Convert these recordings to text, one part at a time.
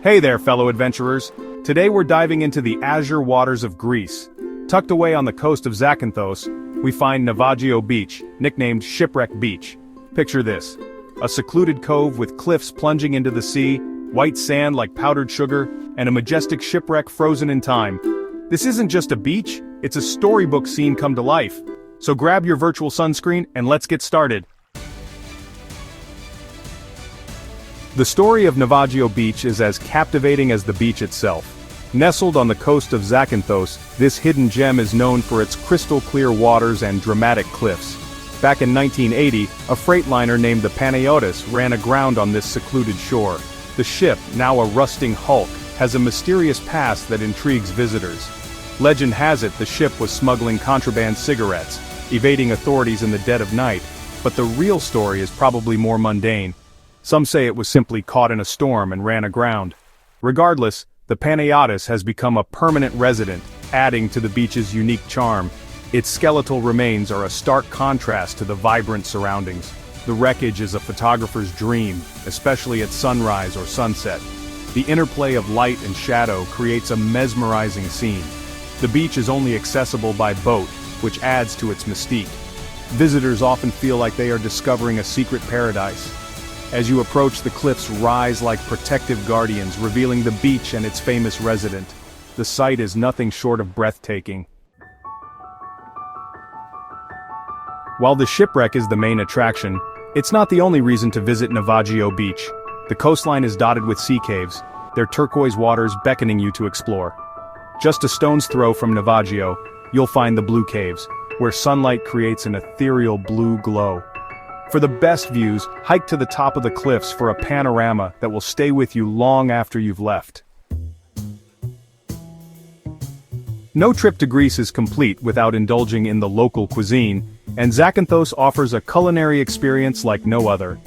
Hey there, fellow adventurers! Today we're diving into the azure waters of Greece. Tucked away on the coast of Zakynthos, we find Navagio Beach, nicknamed Shipwreck Beach. Picture this: a secluded cove with cliffs plunging into the sea, white sand like powdered sugar, and a majestic shipwreck frozen in time. This isn't just a beach, it's a storybook scene come to life. So grab your virtual sunscreen and let's get started. The story of Navagio Beach is as captivating as the beach itself. Nestled on the coast of Zakynthos, this hidden gem is known for its crystal-clear waters and dramatic cliffs. Back in 1980, a freight liner named the Panayotis ran aground on this secluded shore. The ship, now a rusting hulk, has a mysterious past that intrigues visitors. Legend has it the ship was smuggling contraband cigarettes, evading authorities in the dead of night, but the real story is probably more mundane. Some say it was simply caught in a storm and ran aground. Regardless, the Panayotis has become a permanent resident, adding to the beach's unique charm. Its skeletal remains are a stark contrast to the vibrant surroundings. The wreckage is a photographer's dream, especially at sunrise or sunset. The interplay of light and shadow creates a mesmerizing scene. The beach is only accessible by boat, which adds to its mystique. Visitors often feel like they are discovering a secret paradise. As you approach, the cliffs rise like protective guardians, revealing the beach and its famous resident. The sight is nothing short of breathtaking. While the shipwreck is the main attraction, it's not the only reason to visit Navagio Beach. The coastline is dotted with sea caves, their turquoise waters beckoning you to explore. Just a stone's throw from Navagio, you'll find the Blue Caves, where sunlight creates an ethereal blue glow. For the best views, hike to the top of the cliffs for a panorama that will stay with you long after you've left. No trip to Greece is complete without indulging in the local cuisine, and Zakynthos offers a culinary experience like no other.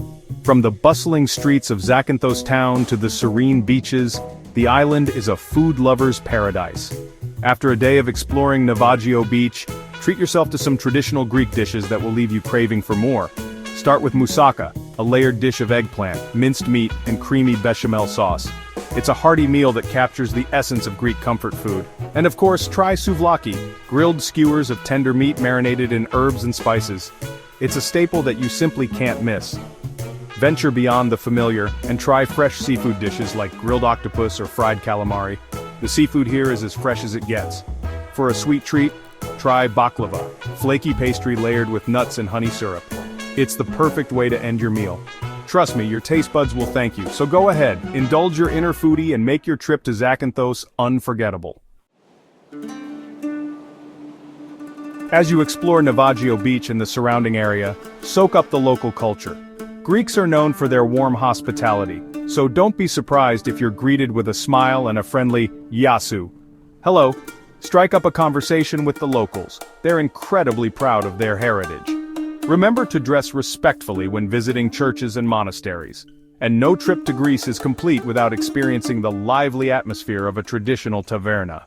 From the bustling streets of Zakynthos town to the serene beaches, the island is a food lover's paradise. After a day of exploring Navagio Beach, treat yourself to some traditional Greek dishes that will leave you craving for more. Start with moussaka, a layered dish of eggplant, minced meat, and creamy bechamel sauce. It's a hearty meal that captures the essence of Greek comfort food. And of course, try souvlaki, grilled skewers of tender meat marinated in herbs and spices. It's a staple that you simply can't miss. Venture beyond the familiar and try fresh seafood dishes like grilled octopus or fried calamari. The seafood here is as fresh as it gets. For a sweet treat, try baklava, flaky pastry layered with nuts and honey syrup. It's the perfect way to end your meal. Trust me, your taste buds will thank you, so go ahead, indulge your inner foodie and make your trip to Zakynthos unforgettable. As you explore Navagio Beach and the surrounding area, soak up the local culture. Greeks are known for their warm hospitality, so don't be surprised if you're greeted with a smile and a friendly "Yasu." Hello. Strike up a conversation with the locals. They're incredibly proud of their heritage. Remember to dress respectfully when visiting churches and monasteries. And no trip to Greece is complete without experiencing the lively atmosphere of a traditional taverna.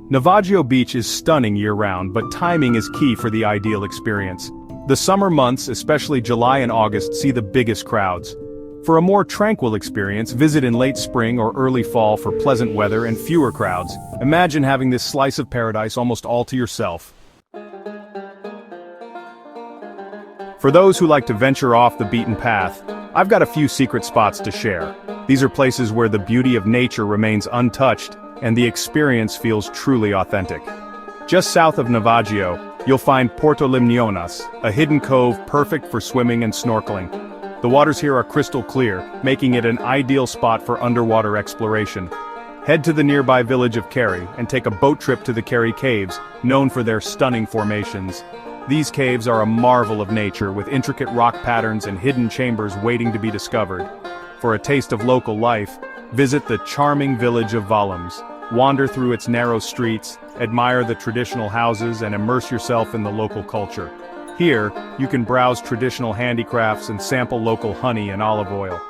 Navagio Beach is stunning year-round, but timing is key for the ideal experience. The summer months, especially July and August, see the biggest crowds. For a more tranquil experience, visit in late spring or early fall for pleasant weather and fewer crowds. Imagine having this slice of paradise almost all to yourself. For those who like to venture off the beaten path, I've got a few secret spots to share. These are places where the beauty of nature remains untouched, and the experience feels truly authentic. Just south of Navagio, you'll find Porto Limnionas, a hidden cove perfect for swimming and snorkeling. The waters here are crystal clear, making it an ideal spot for underwater exploration. Head to the nearby village of Keri and take a boat trip to the Keri Caves, known for their stunning formations. These caves are a marvel of nature with intricate rock patterns and hidden chambers waiting to be discovered. For a taste of local life, visit the charming village of Valums. Wander through its narrow streets, admire the traditional houses and immerse yourself in the local culture. Here, you can browse traditional handicrafts and sample local honey and olive oil.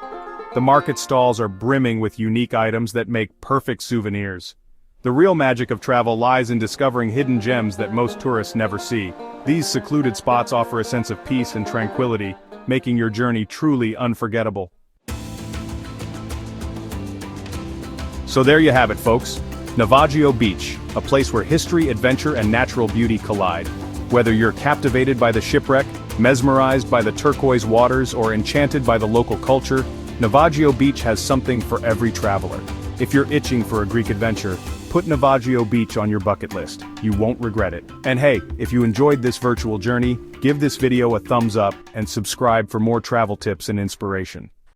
The market stalls are brimming with unique items that make perfect souvenirs. The real magic of travel lies in discovering hidden gems that most tourists never see. These secluded spots offer a sense of peace and tranquility, making your journey truly unforgettable. So there you have it, folks. Navagio Beach, a place where history, adventure, and natural beauty collide. Whether you're captivated by the shipwreck, mesmerized by the turquoise waters, or enchanted by the local culture, Navagio Beach has something for every traveler. If you're itching for a Greek adventure, put Navagio Beach on your bucket list. You won't regret it. And hey, if you enjoyed this virtual journey, give this video a thumbs up and subscribe for more travel tips and inspiration.